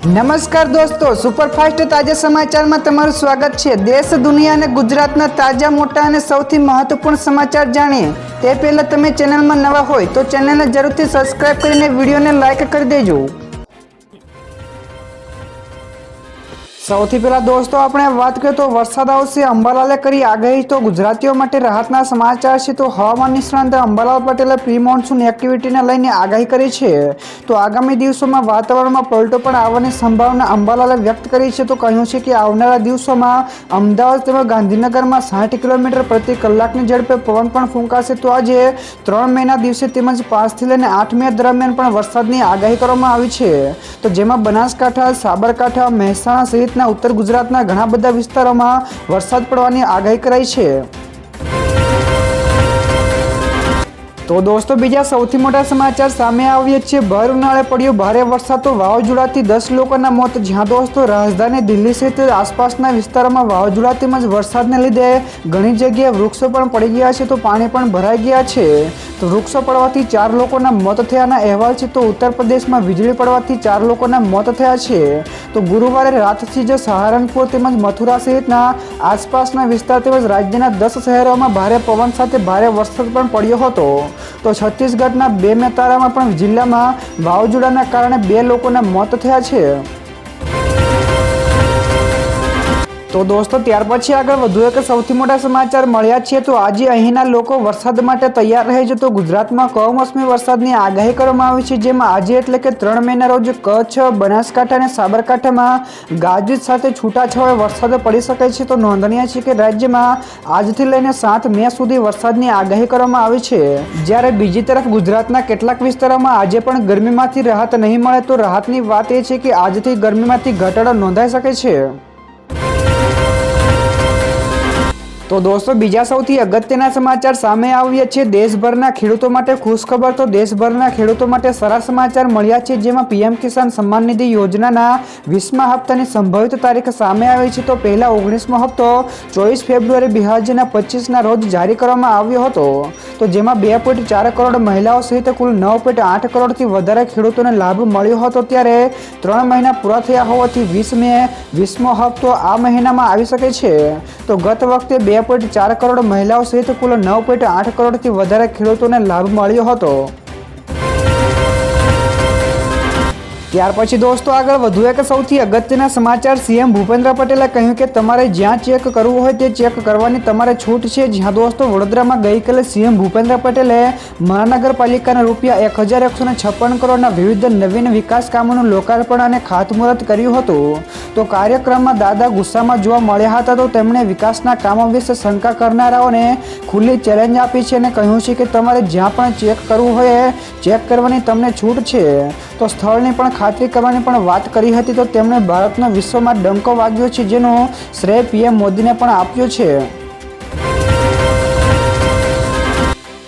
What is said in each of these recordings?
નમસ્કાર દોસ્તો, સુપરફાસ્ટ તાજા સમાચારમાં તમારું સ્વાગત છે। દેશ, દુનિયા અને ગુજરાતના તાજા, મોટા અને સૌથી મહત્વપૂર્ણ સમાચાર જાણીએ તે પહેલા તમે ચેનલમાં નવા હોય તો ચેનલને જરૂરથી સબસ્ક્રાઇબ કરીને વિડીયોને લાઇક કરી દેજો। સૌથી પહેલા દોસ્તો આપણે વાત કરીએ તો વરસાદ આવશે, અંબાલાલે કરી આગાહી। તો ગુજરાતીઓ માટે રાહતના સમાચાર છે। તો હવામાન નિષ્ણાંત અંબાલાલ પટેલે પ્રી મોન્સૂન એક્ટિવિટીને લઈને આગાહી કરી છે। તો આગામી દિવસોમાં વાતાવરણમાં પલટો પણ આવવાની સંભાવના અંબાલાલે વ્યક્ત કરી છે। તો કહ્યું છે કે આવનારા દિવસોમાં અમદાવાદ તેમજ ગાંધીનગરમાં 60 કિલોમીટર પ્રતિ કલાકની ઝડપે પવન પણ ફૂંકાશે। તો આજે 3 મેના દિવસે તેમજ 5 થી લઈને 8 મે દરમિયાન પણ વરસાદની આગાહી કરવામાં આવી છે। તો જેમાં બનાસકાંઠા, સાબરકાંઠા, મહેસાણા સહિત ઉત્તર ગુજરાતના ઘણા બધા વિસ્તારોમાં વરસાદ પડવાની આગાહી કરાઈ છે। તો દોસ્તો બીજા સૌથી મોટા સમાચાર સામે આવ્યા છે। ભર ઉનાળે પડ્યો ભારે વરસાદ, તો વાવાઝોડાથી 10 લોકોના મોત। જ્યાં દોસ્તો રાજધાની દિલ્હી સહિત આસપાસના વિસ્તારોમાં વાવાઝોડા તેમજ વરસાદને લીધે ઘણી જગ્યાએ વૃક્ષો પણ પડી ગયા છે, તો પાણી પણ ભરાઈ ગયા છે। તો વૃક્ષો પડવાથી 4 લોકોના મોત થયાના અહેવાલ છે। તો ઉત્તર પ્રદેશમાં વીજળી પડવાથી 4 લોકોના મોત થયા છે। તો ગુરુવારે રાતથી જ સહારનપુર તેમજ મથુરા સહિતના આસપાસના વિસ્તાર તેમજ રાજ્યના 10 શહેરોમાં ભારે પવન સાથે ભારે વરસાદ પણ પડ્યો હતો। તો છત્તીસગઢના બેમેતારામાં પણ જિલ્લામાં વાવાઝોડાના કારણે 2 લોકોના મોત થયા છે। તો દોસ્તો ત્યાર પછી આગળ વધુ એક સૌથી મોટા સમાચાર મળ્યા છે। તો આજે અહીંના લોકો વરસાદ માટે તૈયાર રહેજો। તો ગુજરાતમાં કમોસમી વરસાદની આગાહી કરવામાં આવી છે, જેમાં આજે એટલે કે 3 મેના રોજ કચ્છ, બનાસકાંઠા અને સાબરકાંઠામાં ગાજવીજ સાથે છૂટાછવાયો વરસાદ પડી શકે છે। તો નોંધનીય છે કે રાજ્યમાં આજથી લઈને 7 મે સુધી વરસાદની આગાહી કરવામાં આવી છે। જ્યારે બીજી તરફ ગુજરાતના કેટલાક વિસ્તારોમાં આજે પણ ગરમીમાંથી રાહત નહીં મળે। તો રાહતની વાત એ છે કે આજથી ગરમીમાંથી ઘટાડો નોંધાઈ શકે છે। તો દોસ્તો બીજા સૌથી અગત્યના સમાચાર સામે આવ્યા છે। દેશભરના ખેડૂતો માટે ખુશખબર। તો દેશભરના ખેડૂતો માટે સારા સમાચાર મળ્યા છે, જેમાં પીએમ કિસાન સન્માન નિધિ યોજનાના 20મા હપ્તાની સંભવિત તારીખ સામે આવી છે। તો પહેલા 19મો હપ્તો 24 ફેબ્રુઆરી 2025ના રોજ જારી કરવામાં આવ્યો હતો। તો જેમાં 2.4 કરોડ મહિલાઓ સહિત કુલ 9.8 કરોડથી વધારે ખેડૂતોને લાભ મળ્યો હતો। ત્યારે 3 મહિના પૂરા થયા હોવાથી 20 મે 20મો હપ્તો આ મહિનામાં આવી શકે છે। તો ગત વખતે 2.4 કરોડ મહિલાઓ સહિત કુલ 9.8 કરોડથી વધારે ખેડૂતોને લાભ મળ્યો હતો। ત્યાર પછી દોસ્તો આગળ વધુ એક સૌથી અગત્યના સમાચાર। સીએમ ભૂપેન્દ્ર પટેલે કહ્યું કે તમારે જ્યાં ચેક કરવું હોય તે ચેક કરવાની તમારે છૂટ છે। જ્યાં દોસ્તો વડોદરામાં ગઈકાલે સીએમ ભૂપેન્દ્ર પટેલે મહાનગરપાલિકાના રૂપિયા 1156 કરોડના વિવિધ નવીન વિકાસ કામોનું લોકાર્પણ અને ખાતમુહૂર્ત કર્યું હતું। તો કાર્યક્રમમાં દાદા ગુસ્સામાં જોવા મળ્યા હતા। તો તેમણે વિકાસના કામો વિશે શંકા કરનારાઓને ખુલ્લી ચેલેન્જ આપી છે અને કહ્યું છે કે તમારે જ્યાં પણ ચેક કરવું હોય ચેક કરવાની તમને છૂટ છે। તો સ્થળની પણ ખાતરી કરવાની પણ વાત કરી હતી। તો તેમણે ભારતનો વિશ્વમાં ડંકો વાગ્યો છે, જેનો શ્રેય પીએમ મોદીને પણ આપ્યો છે।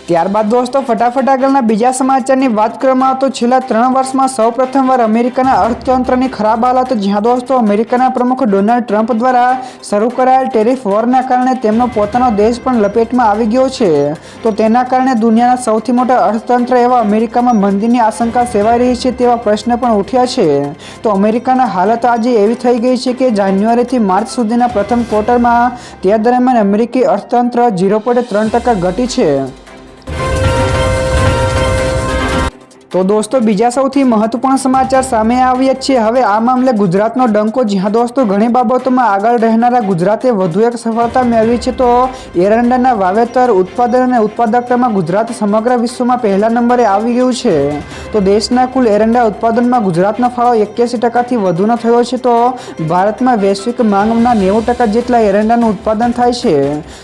ત્યારબાદ દોસ્તો ફટાફટ આગળના બીજા સમાચારની વાત કરવામાં આવે તો છેલ્લા 3 વર્ષમાં સૌ પ્રથમવાર અમેરિકાના અર્થતંત્રની ખરાબ હાલત। જ્યાં દોસ્તો અમેરિકાના પ્રમુખ ડોનાલ્ડ ટ્રમ્પ દ્વારા શરૂ કરાયેલ ટેરિફ વોરના કારણે તેમનો પોતાનો દેશ પણ લપેટમાં આવી ગયો છે। તો તેના કારણે દુનિયાના સૌથી મોટા અર્થતંત્ર એવા અમેરિકામાં મંદીની આશંકા સેવાઈ રહી છે તેવા પ્રશ્ન પણ ઉઠ્યા છે। તો અમેરિકાના હાલત આજે એવી થઈ ગઈ છે કે જાન્યુઆરીથી માર્ચ સુધીના પ્રથમ ક્વાર્ટરમાં તે દરમિયાન અમેરિકી અર્થતંત્ર 0.3% ઘટી છે। તો દોસ્તો બીજા સૌથી મહત્વપૂર્ણ સમાચાર સામે આવ્યા છે। હવે આ મામલે ગુજરાતનો ડંકો। જ્યાં દોસ્તો ઘણી બાબતોમાં આગળ રહેનારા ગુજરાતે વધુ એક સફળતા મેળવી છે। તો એરંડાના વાવેતર, ઉત્પાદન અને ઉત્પાદકતામાં ગુજરાત સમગ્ર વિશ્વમાં પહેલા નંબરે આવી ગયું છે। તો દેશના કુલ એરંડા ઉત્પાદનમાં ગુજરાતનો ફાળો 81%થી વધુનો થયો છે। તો ભારતમાં વૈશ્વિક માંગના 90% જેટલા એરંડાનું ઉત્પાદન થાય છે।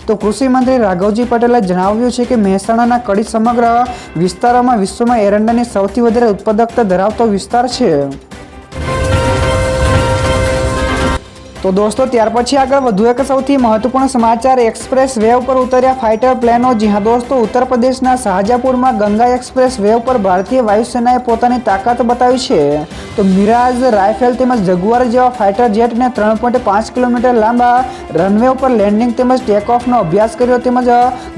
તો કૃષિ મંત્રી રાઘવજી પટેલે જણાવ્યું છે કે મહેસાણાના કડી સમગ્ર વિસ્તારોમાં વિશ્વમાં એરંડાની સૌથી વધારે ઉત્પાદકતા ધરાવતો વિસ્તાર છે। તો દોસ્તો ત્યાર પછી આગળ વધુ એક સૌથી મહત્વપૂર્ણ સમાચાર। એક્સપ્રેસ વે ઉપર ઉતર્યા ફાઇટર પ્લેનો। જ્યાં દોસ્તો ઉત્તર પ્રદેશના શાહજહાપુરમાં ગંગા એક્સપ્રેસ વે ઉપર ભારતીય વાયુસેનાએ પોતાની તાકાત બતાવી છે। તો મિરાજ, રાયફેલ તેમજ જગુઆર જેવા ફાઇટર જેટને 3.5 કિલોમીટર લાંબા રનવે ઉપર લેન્ડિંગ તેમજ ટેકઓફનો અભ્યાસ કર્યો। તેમજ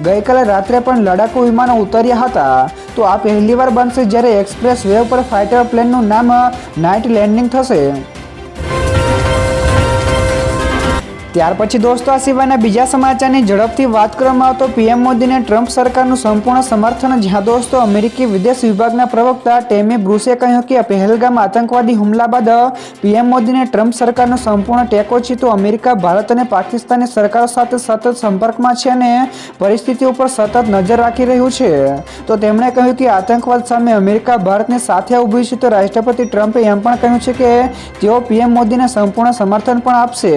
ગઈકાલે રાત્રે પણ લડાકુ વિમાનો ઉતર્યા હતા। તો આ પહેલીવાર બનશે જ્યારે એક્સપ્રેસ વે ઉપર ફાઇટર પ્લેનનું નામ નાઇટ લેન્ડિંગ થશે। ત્યાર પછી દોસ્તો આ સિવાયના બીજા સમાચારની ઝડપથી વાત કરવામાં આવે તો પીએમ મોદીને ટ્રમ્પ સરકારનું સંપૂર્ણ સમર્થન, જ્યાં દોસ્તો અમેરિકી વિદેશ વિભાગના પ્રવક્તા ટેમી બ્રુસે કહ્યું કે પહેલગામ આતંકવાદી હુમલા બાદ પીએમ મોદીને ટ્રમ્પ સરકારનો સંપૂર્ણ ટેકો છે. તો અમેરિકા ભારત અને પાકિસ્તાનની સરકારો સાથે સતત સંપર્કમાં છે અને પરિસ્થિતિ ઉપર સતત નજર રાખી રહ્યું છે. તો તેમણે કહ્યું કે આતંકવાદ સામે અમેરિકા ભારતની સાથે ઊભી છે. તો રાષ્ટ્રપતિ ટ્રમ્પે એમ પણ કહ્યું છે કે તેઓ પીએમ મોદીને સંપૂર્ણ સમર્થન પણ આપશે.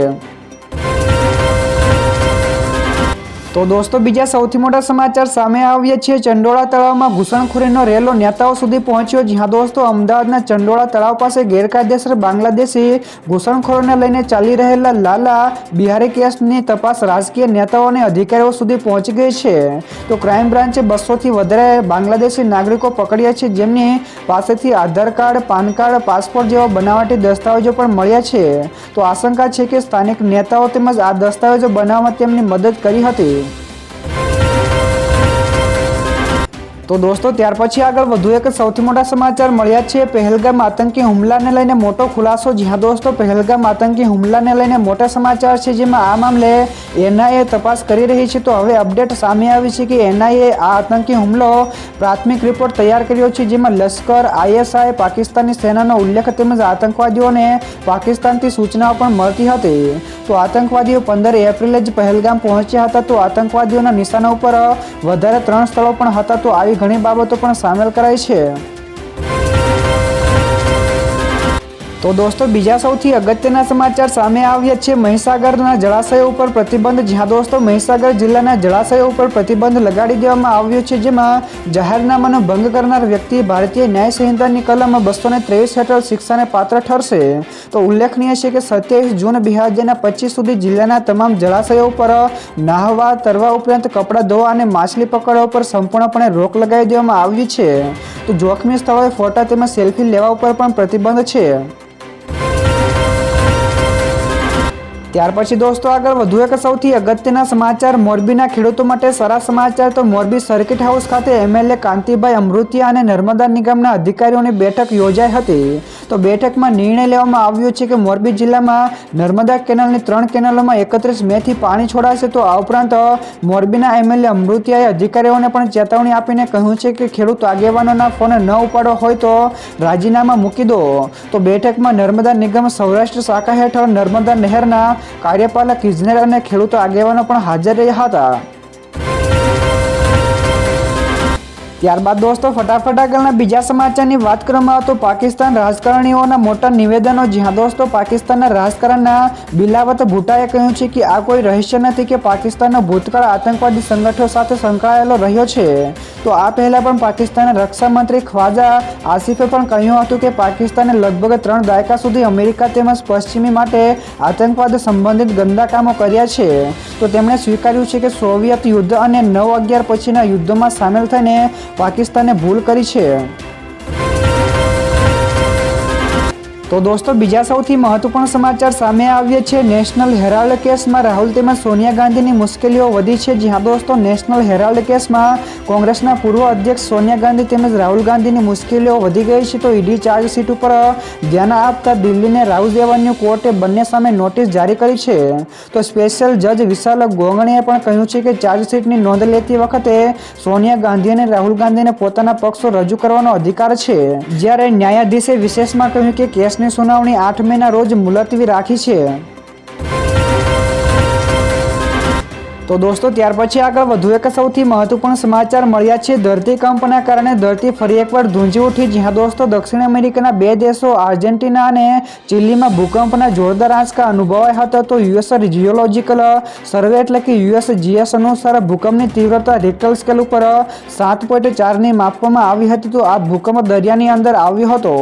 તો દોસ્તો બીજા સૌથી મોટા સમાચાર સામે આવ્યા છે. ચંડોળા તળાવમાં ઘૂસણખોરીનો રેલો નેતાઓ સુધી પહોંચ્યો. જ્યાં દોસ્તો અમદાવાદના ચંડોળા તળાવ પાસે ગેરકાયદેસર બાંગ્લાદેશી ઘૂસણખોરોને લઈને ચાલી રહેલા લાલા બિહારી કેસની તપાસ રાજકીય નેતાઓ અને અધિકારીઓ સુધી પહોંચી ગઈ છે. તો ક્રાઇમ બ્રાન્ચે 200થી વધારે બાંગ્લાદેશી નાગરિકો પકડ્યા છે, જેમની પાસેથી આધાર કાર્ડ, પાન કાર્ડ, પાસપોર્ટ જેવા બનાવટી દસ્તાવેજો પણ મળ્યા છે. તો આશંકા છે કે સ્થાનિક નેતાઓ તેમજ આ દસ્તાવેજો બનાવવામાં તેમની મદદ કરી હતી. તો દોસ્તો ત્યાર પછી આગળ વધુ એક સૌથી મોટા સમાચાર મળ્યા છે. પહેલગામ આતંકી હુમલાને લઈને મોટો ખુલાસો. જ્યાં દોસ્તો પહેલગામ આતંકી હુમલાને લઈને મોટા સમાચાર છે, જેમાં આ મામલે એનઆઈએ તપાસ કરી રહી છે. તો હવે અપડેટ સામે આવી છે કે એનઆઈએ આ આતંકી હુમલો પ્રાથમિક રિપોર્ટ તૈયાર કર્યો છે, જેમાં લશ્કર, આઈએસઆઈ, પાકિસ્તાની સેનાનો ઉલ્લેખ તેમજ આતંકવાદીઓને પાકિસ્તાનથી સૂચનાઓ પણ મળતી હતી. તો આતંકવાદીઓ 15 એપ્રિલે જ પહેલગામ પહોંચ્યા હતા. તો આતંકવાદીઓના નિશાના ઉપર વધારે 3 સ્થળો પણ હતા. તો આવી ઘણી બાબતો પણ સામેલ કરાઈ છે. તો દોસ્તો બીજા સૌથી અગત્યના સમાચાર સામે આવ્યા છે. મહીસાગરના જળાશયો ઉપર પ્રતિબંધ. જ્યાં દોસ્તો મહીસાગર જિલ્લાના જળાશયો ઉપર પ્રતિબંધ લગાડી દેવામાં આવ્યો છે, જેમાં જાહેરનામાનો ભંગ કરનાર વ્યક્તિ ભારતીય ન્યાય સંહિતાની કલમ 223 હેઠળ શિક્ષાને પાત્ર ઠરશે. તો ઉલ્લેખનીય છે કે 27 જૂન 2025 સુધી જિલ્લાના તમામ જળાશયો ઉપર નાહવા, તરવા ઉપરાંત કપડાં ધોવા અને માછલી પકડવા ઉપર સંપૂર્ણપણે રોક લગાવી દેવામાં આવી છે. તો જોખમી સ્થળોએ ફોટા તેમજ સેલ્ફી લેવા ઉપર પણ પ્રતિબંધ છે. ત્યાર પછી દોસ્તો આગળ વધુ એક સૌથી અગત્યના સમાચાર મોરબીના ખેડૂતો માટે સારા સમાચાર. તો મોરબી સર્કિટ હાઉસ ખાતે એમએલએ કાંતિભાઈ અમૃતિયા અને નર્મદા નિગમના અધિકારીઓની બેઠક યોજાઈ હતી. તો બેઠકમાં નિર્ણય લેવામાં આવ્યો છે કે મોરબી જિલ્લામાં નર્મદા કેનાલની 3 કેનાલોમાં 31 મેથી પાણી છોડાશે. તો આ ઉપરાંત મોરબીના એમએલએ અમૃતિયાએ અધિકારીઓને પણ ચેતવણી આપીને કહ્યું છે કે ખેડૂત આગેવાનોના ફોન ન ઉપાડો હોય તો રાજીનામા મૂકી દો. તો બેઠકમાં નર્મદા નિગમ સૌરાષ્ટ્ર શાખા હેઠળ નર્મદા નહેરના કાર્યપાલક ઇજનેર અને ખેડૂતો આગેવાનો પણ હાજર રહ્યા હતા. ત્યારબાદ દોસ્તો ફટાફટ આગળના બીજા સમાચારની વાત કરવામાં આવે તો પાકિસ્તાન રાજકારણીઓના મોટા નિવેદનો. જ્યાં દોસ્તો પાકિસ્તાનના રાજકારણના બિલાવત ભુટ્ટાએ કહ્યું છે કે આ કોઈ રહસ્ય નથી કે પાકિસ્તાનનો ભૂતકાળ આતંકવાદી સંગઠનો સાથે સંકળાયેલો રહ્યો છે. તો આ પહેલા પણ પાકિસ્તાનના રક્ષા મંત્રી ખ્વાજા આસિફે પણ કહ્યું હતું કે પાકિસ્તાને લગભગ 3 દાયકા સુધી અમેરિકા તેમજ પશ્ચિમી માટે આતંકવાદ સંબંધિત ગંદા કામો કર્યા છે. તો તેમણે સ્વીકાર્યું છે કે સોવિયત યુદ્ધ અને 9/11 પછીના યુદ્ધમાં સામેલ થઈને પાકિસ્તાને ભૂલ કરી છે. તો દોસ્તો બીજા સૌથી મહત્વપૂર્ણ સમાચાર સામે આવ્યા છે. નેશનલ હેરાલ્ડ કેસમાં રાહુલ તેમજ સોનિયા ગાંધીની મુશ્કેલીઓ વધી છે. જ્યાં દોસ્તો નેશનલ હેરાલ્ડ કેસમાં કોંગ્રેસના પૂર્વ અધ્યક્ષ સોનિયા ગાંધી તેમજ રાહુલ ગાંધીની મુશ્કેલીઓ વધી ગઈ છે. તો ઈડી ચાર્જશીટ ઉપર ધ્યાન આપતા દિલ્હીને રાહુલ રેવન્યુ કોર્ટે બંને સામે નોટિસ જારી કરી છે. તો સ્પેશિયલ જજ વિશાલ ગોગણીએ પણ કહ્યું છે કે ચાર્જશીટની નોંધ લેતી વખતે સોનિયા ગાંધી અને રાહુલ ગાંધીને પોતાના પક્ષો રજૂ કરવાનો અધિકાર છે. જ્યારે ન્યાયાધીશે વિશેષમાં કહ્યું કે કેસની સુનાવણી 8 મેના રોજ મુલતવી રાખી છે. તો દોસ્તો ત્યાર પછી આગળ વધુ એક સૌથી મહત્વપૂર્ણ સમાચાર મળ્યા છે. ધરતીકંપના કારણે ધરતી ફરી એકવાર ધ્રુજી ઉઠી. જ્યાં દોસ્તો દક્ષિણ અમેરિકાના 2 દેશો આર્જેન્ટિના અને ચિલીમાં ભૂકંપના જોરદાર આંચકા અનુભવાયા હતા. તો યુએસ જીઓલોજિકલ સર્વે એટલે કે USGS અનુસાર ભૂકંપની તીવ્રતા રિક્ટર સ્કેલ ઉપર 7.4ની માપવામાં આવી હતી. તો આ ભૂકંપ દરિયાની અંદર આવ્યો હતો,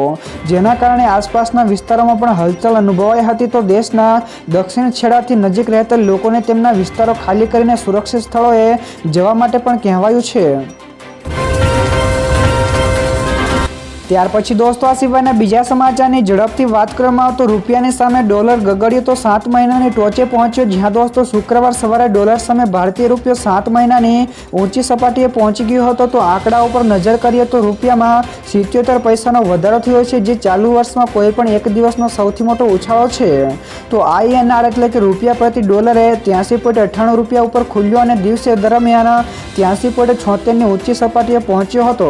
જેના કારણે આસપાસના વિસ્તારોમાં પણ હલચલ અનુભવાઈ હતી. તો દેશના દક્ષિણ છેડાથી નજીક રહેતા લોકોને તેમના વિસ્તારો ખાલી કરીને સુરક્ષિત સ્થળોએ જવા માટે પણ કહેવાયું છે. ત્યાર પછી દોસ્તો આ સિવાયના બીજા સમાચારની ઝડપથી વાત કરવામાં આવે તો રૂપિયાની સામે ડોલર ગગડ્યો તો 7 મહિનાની ટોચે પહોંચ્યો. જ્યાં દોસ્તો શુક્રવાર સવારે ડોલર સામે ભારતીય રૂપિયો 7 મહિનાની ઊંચી સપાટીએ પહોંચી ગયો હતો. તો આંકડા ઉપર નજર કરીએ તો રૂપિયામાં 77 પૈસાનો વધારો થયો છે, જે ચાલુ વર્ષમાં કોઈ પણ એક દિવસનો સૌથી મોટો ઉછાળો છે. તો INR એટલે કે રૂપિયા પ્રતિ ડોલરે 83.98 રૂપિયા ઉપર ખુલ્યો અને દિવસે દરમિયાન 83.76 ની ઊંચી સપાટીએ પહોંચ્યો હતો,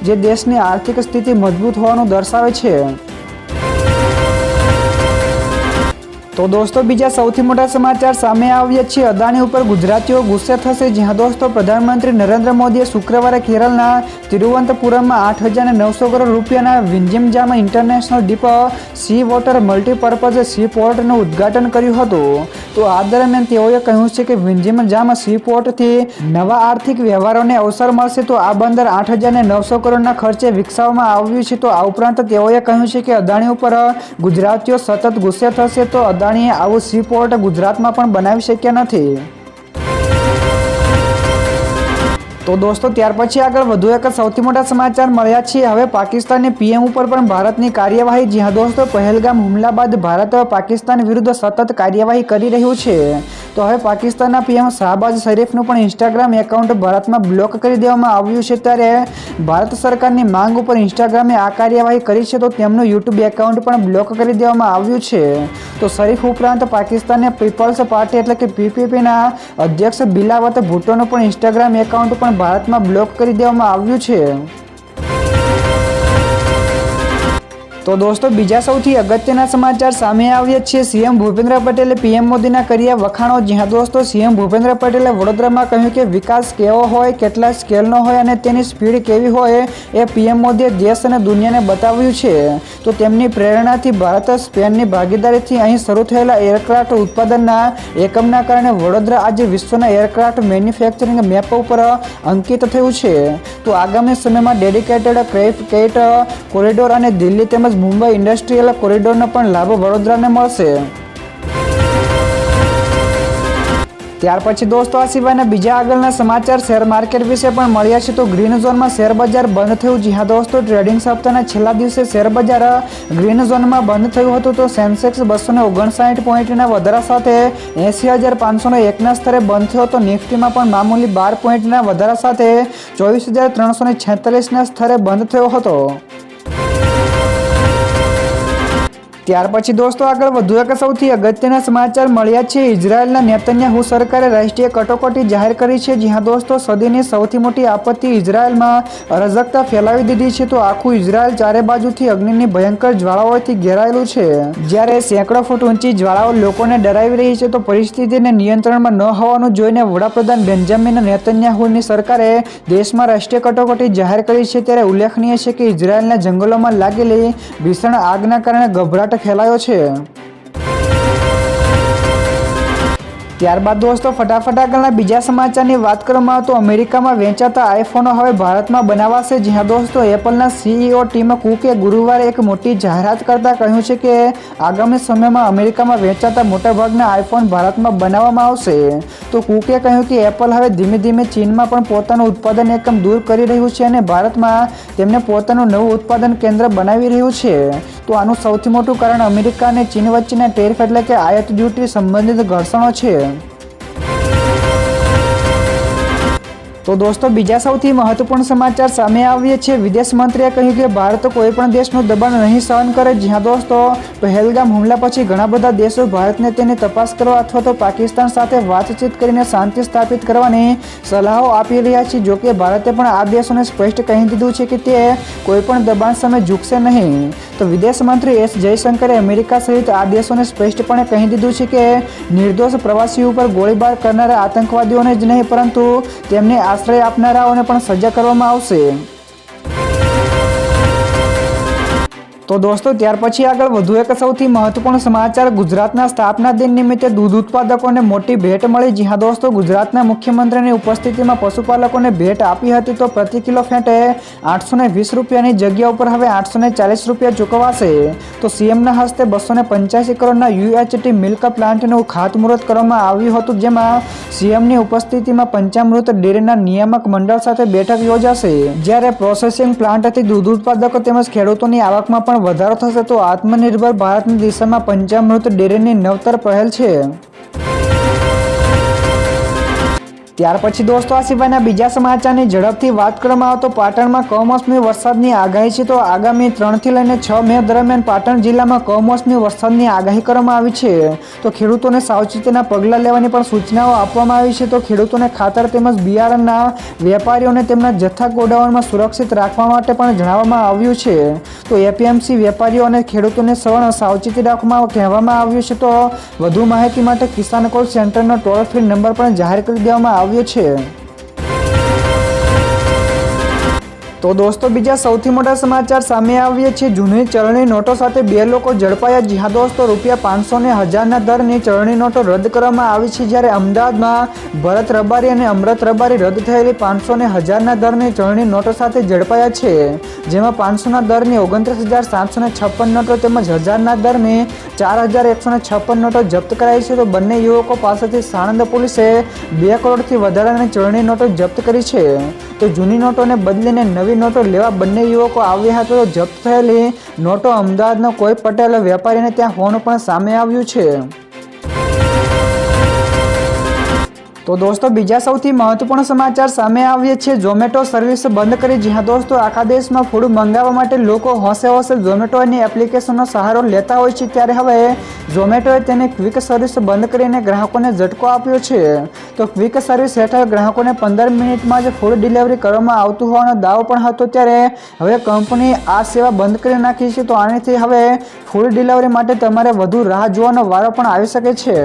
જે દેશની આર્થિક સ્થિતિ મજબૂત હોવાનું દર્શાવે છે. તો દોસ્તો બીજા સૌથી મોટા સમાચાર સામે આવ્યા છે. અદાણી ઉપર ગુજરાતીઓ ગુસ્સે થશે. જ્યાં દોસ્તો પ્રધાનમંત્રી નરેન્દ્ર મોદીએ શુક્રવારે કેરળના તિરુવનંતપુરમમાં 8,900 કરોડ રૂપિયાના વિંજમજામ international deep sea water multipurpose sea પોર્ટનું ઉદ્ઘાટન કર્યું હતું. તો આ દરમિયાન તેઓએ કહ્યું છે કે વિંજમજામ સી પોર્ટથી નવા આર્થિક વ્યવહારોને અવસર મળશે. તો આ બંદર 8,900 કરોડના ખર્ચે વિકસાવવામાં આવ્યું છે. તો આ ઉપરાંત તેઓએ કહ્યું છે કે અદાણી ઉપર ગુજરાતીઓ સતત ગુસ્સે થશે. તો અદાણીએ આવું સી પોર્ટ ગુજરાતમાં પણ બનાવી શક્યા નથી. તો દોસ્તો ત્યાર પછી આગળ વધુ એક સૌથી મોટા સમાચાર મળ્યા છે. હવે પાકિસ્તાનની PM ઉપર પણ ભારતની કાર્યવાહી. જ્યાં દોસ્તો પહેલગામ હુમલા બાદ ભારત પાકિસ્તાન વિરુદ્ધ સતત કાર્યવાહી કરી રહ્યું છે. તો હવે પાકિસ્તાનના PM શાહબાઝ શરીફનું પણ ઇન્સ્ટાગ્રામ એકાઉન્ટ ભારતમાં બ્લોક કરી દેવામાં આવ્યું છે. ત્યારે ભારત સરકારની માંગ ઉપર ઇન્સ્ટાગ્રામે આ કાર્યવાહી કરી છે. તો તેમનું YouTube એકાઉન્ટ પણ બ્લોક કરી દેવામાં આવ્યું છે. તો શરીફ ઉપરાંત પાકિસ્તાનની પીપલ્સ પાર્ટી એટલે કે PPPના અધ્યક્ષ બિલાવત ભુટ્ટોનું પણ ઇન્સ્ટાગ્રામ એકાઉન્ટ પણ ભારતમાં બ્લોક કરી દેવામાં આવ્યું છે. તો દોસ્તો બીજા સૌથી અગત્યના સમાચાર સામે આવ્યા છે. CM ભૂપેન્દ્ર પટેલે PM મોદીના કર્યા વખાણો. જ્યાં દોસ્તો CM ભૂપેન્દ્ર પટેલે વડોદરામાં કહ્યું કે વિકાસ કેવો હોય, કેટલા સ્કેલનો હોય અને તેની સ્પીડ કેવી હોય એ PM મોદીએ દેશ અને દુનિયાને બતાવ્યું છે. તો તેમની પ્રેરણાથી ભારત સ્પેનની ભાગીદારીથી અહીં શરૂ થયેલા એરક્રાફ્ટ ઉત્પાદનના એકમના કારણે વડોદરા આજે વિશ્વના એરક્રાફ્ટ મેન્યુફેક્ચરિંગ મેપ ઉપર અંકિત થયું છે. તો આગામી સમયમાં ડેડિકેટેડ ક્રેફ્ટ કોરિડોર અને દિલ્હી તેમજ મુંબઈ ઇન્ડસ્ટ્રીયલ કોરિડોરનો પણ લાભ વડોદરાને મળશે. ત્યાર પછી દોસ્તો આ સિવાયના બીજા આગળના સમાચાર શેર માર્કેટ વિશે પણ મળ્યા છે. તો ગ્રીન ઝોનમાં શેર બજાર બંધ થયું. જ્યાં દોસ્તો ટ્રેડિંગ સપ્તાહના છેલ્લા દિવસે શેર બજાર ગ્રીન ઝોનમાં બંધ થયું હતું. તો સેન્સેક્સ 259 પોઈન્ટના વધારા સાથે 80,501ના સ્તરે બંધ થયો હતો. નિફ્ટીમાં પણ મામૂલી 12 પોઈન્ટના વધારા સાથે 24,346ના સ્તરે બંધ થયો હતો. ત્યાર પછી દોસ્તો આગળ વધુ એક સૌથી અગત્યના સમાચાર મળ્યા છે. ઇઝરાયેલના નેતન્યાહુ સરકારે રાષ્ટ્રીય કટોકટી જાહેર કરી છે. જ્યાં દોસ્તો સદીની સૌથી મોટી આપત્તિ ઇઝરાયેલમાં અરાજકતા ફેલાવી દીધી છે. તો આખું ઇઝરાયેલ ચારે બાજુથી અગ્નિની ભયંકર જ્વાળાઓથી ઘેરાયેલું છે. જ્યારે સેંકડો ફૂટ ઊંચી જ્વાળાઓ લોકોને ડરાવી રહી છે. તો પરિસ્થિતિને નિયંત્રણમાં ન હોવાનું જોઈને વડાપ્રધાન બેન્જામિન નેતન્યાહુની સરકારે દેશમાં રાષ્ટ્રીય કટોકટી જાહેર કરી છે. ત્યારે ઉલ્લેખનીય છે કે ઇઝરાયેલના જંગલોમાં લાગેલી ભીષણ આગના કારણે ગભરાટ ફેલાયો છે. ત્યારબાદ દોસ્તો ફટાફટ આગળના બીજા સમાચારની વાત કરવામાં આવે તો અમેરિકામાં વેચાતા આઈફોનો હવે ભારતમાં બનાવાશે. જ્યાં દોસ્તો એપલના CEO ટીમ કુકે ગુરુવારે એક મોટી જાહેરાત કરતા કહ્યું છે કે આગામી સમયમાં અમેરિકામાં વેચાતા મોટાભાગના આઈફોન ભારતમાં બનાવવામાં આવશે. તો કુકે કહ્યું કે એપલ હવે ધીમે ધીમે ચીનમાં પણ પોતાનું ઉત્પાદન એકમ દૂર કરી રહ્યું છે અને ભારતમાં તેમને પોતાનું નવું ઉત્પાદન કેન્દ્ર બનાવી રહ્યું છે. તો આનું સૌથી મોટું કારણ અમેરિકા અને ચીન વચ્ચેના ટેરિફ એટલે કે આયાત ડ્યુટી સંબંધિત ઘર્ષણો છે. તો દોસ્તો બીજા સૌથી મહત્વપૂર્ણ સમાચાર સામે આવ્યા છે. વિદેશ મંત્રીએ કહ્યું કે ભારત કોઈ પણ દેશનું દબાણ નહીં સહન કરે. જ્યાં દોસ્તો પહેલગામ હુમલા પછી ઘણા બધા દેશો ભારતને તેની તપાસ કરવા અથવા તો પાકિસ્તાન સાથે વાતચીત કરીને શાંતિ સ્થાપિત કરવાની સલાહો આપી રહ્યા છે. જોકે ભારતે પણ આ દેશોને સ્પષ્ટ કહી દીધું છે કે તે કોઈ પણ દબાણ સામે ઝૂકશે નહીં. તો વિદેશ મંત્રી S જયશંકરે અમેરિકા સહિત આ દેશોને સ્પષ્ટપણે કહી દીધું છે કે નિર્દોષ પ્રવાસીઓ ઉપર ગોળીબાર કરનારા આતંકવાદીઓને જ નહીં પરંતુ તેમને આશ્રય આપનારાઓને પણ સજા કરવામાં આવશે. તો દોસ્તો ત્યાર પછી આગળ વધુ એક સૌથી મહત્વપૂર્ણ સમાચાર, ગુજરાતના સ્થાપના દિન નિમિત્તે દૂધ ઉત્પાદકોને મોટી ભેટ મળી. જી હા દોસ્તો, ગુજરાતના મુખ્યમંત્રીની ઉપસ્થિતિમાં પશુપાલકોને ભેટ આપી હતી. તો પ્રતિ કિલો ફેટે 820 રૂપિયાની જગ્યા ઉપર હવે 840 રૂપિયા ચૂકવાશે. તો સીએમના હસ્તે 285 કરોડના યુએચટી મિલ્ક પ્લાન્ટનું ખાતમુહૂર્ત કરવામાં આવ્યું હતું, જેમાં સીએમની ઉપસ્થિતિમાં પંચામૃત ડેરીના નિયામક મંડળ સાથે બેઠક યોજાશે. જ્યારે પ્રોસેસિંગ પ્લાન્ટથી દૂધ ઉત્પાદકો તેમજ ખેડૂતોની આવકમાં પણ વધારો થશે. તો આત્મનિર્ભર ભારતની દિશામાં પંચામૃત ડેરીની નવતર પહેલ છે. ત્યાર પછી દોસ્તો આ સિવાયના બીજા સમાચારની ઝડપથી વાત કરવામાં આવે તો પાટણમાં કમોસમી વરસાદની આગાહી છે. તો આગામી 3 થી લઈને 6 મે દરમિયાન પાટણ જિલ્લામાં કમોસમી વરસાદની આગાહી કરવામાં આવી છે. તો ખેડૂતોને સાવચેતીના પગલાં લેવાની પણ સૂચનાઓ આપવામાં આવી છે. તો ખેડૂતોને ખાતર તેમજ બિયારણના વેપારીઓને તેમના જથ્થા ગોડાઉનમાં સુરક્ષિત રાખવા માટે પણ જણાવવામાં આવ્યું છે. તો એપીએમસી વેપારીઓ અને ખેડૂતોને સાવચેતી રાખવા કહેવામાં આવ્યું છે. તો વધુ માહિતી માટે કિસાન કોલ સેન્ટરનો ટોલ ફ્રી નંબર પણ જાહેર કરી દેવામાં આવ્યો છે. તો દોસ્તો બીજા સૌથી મોટા સમાચાર સામે આવ્યા છે. જૂની ચલણી નોટો સાથે 2 લોકો ઝડપાયા. જી હા દોસ્તો, ₹500 ને 1000ના દરની ચલણી નોટો રદ કરવામાં આવી છે. જ્યારે અમદાવાદમાં ભરત રબારી અને અમૃત રબારી રદ થયેલી 500 ને 1000ના દરની ચલણી નોટો સાથે ઝડપાયા છે. જેમાં 500ના દરની 29,756 નોટો તેમજ 1000ના દરની 4156 નોટો જપ્ત કરાઈ છે. તો બંને યુવકો પાસેથી સાણંદ પોલીસે 2 કરોડથી વધારાની ચલણી નોટો જપ્ત કરી છે. તો જૂની નોટોને બદલીને નવી નોટો લેવા બંને યુવકો આવ્યા હતા. તો જપ્ત થયેલી નોટો અમદાવાદનો કોઈ પટેલ વેપારીને ત્યાં હોવાનું પણ સામે આવ્યું છે. તો દોસ્તો બીજા સૌથી મહત્વપૂર્ણ સમાચાર સામે આવ્યા છે. ઝોમેટો સર્વિસ બંધ કરી. જી હા દોસ્તો, આખા દેશમાં ફૂડ મંગાવવા માટે લોકો હોશે ઝોમેટોની એપ્લિકેશનનો સહારો લેતા હોય છે. ત્યારે હવે ઝોમેટોએ તેની ક્વિક સર્વિસ બંધ કરીને ગ્રાહકોને ઝટકો આપ્યો છે. તો ક્વિક સર્વિસ હેઠળ ગ્રાહકોને 15 મિનિટમાં જ ફૂડ ડિલિવરી કરવામાં આવતું હોવાનો દાવો પણ હતો. ત્યારે હવે કંપની આ સેવા બંધ કરી નાખી છે. તો આનાથી હવે ફૂડ ડિલિવરી માટે તમારે વધુ રાહ જોવાનો વારો પણ આવી શકે છે.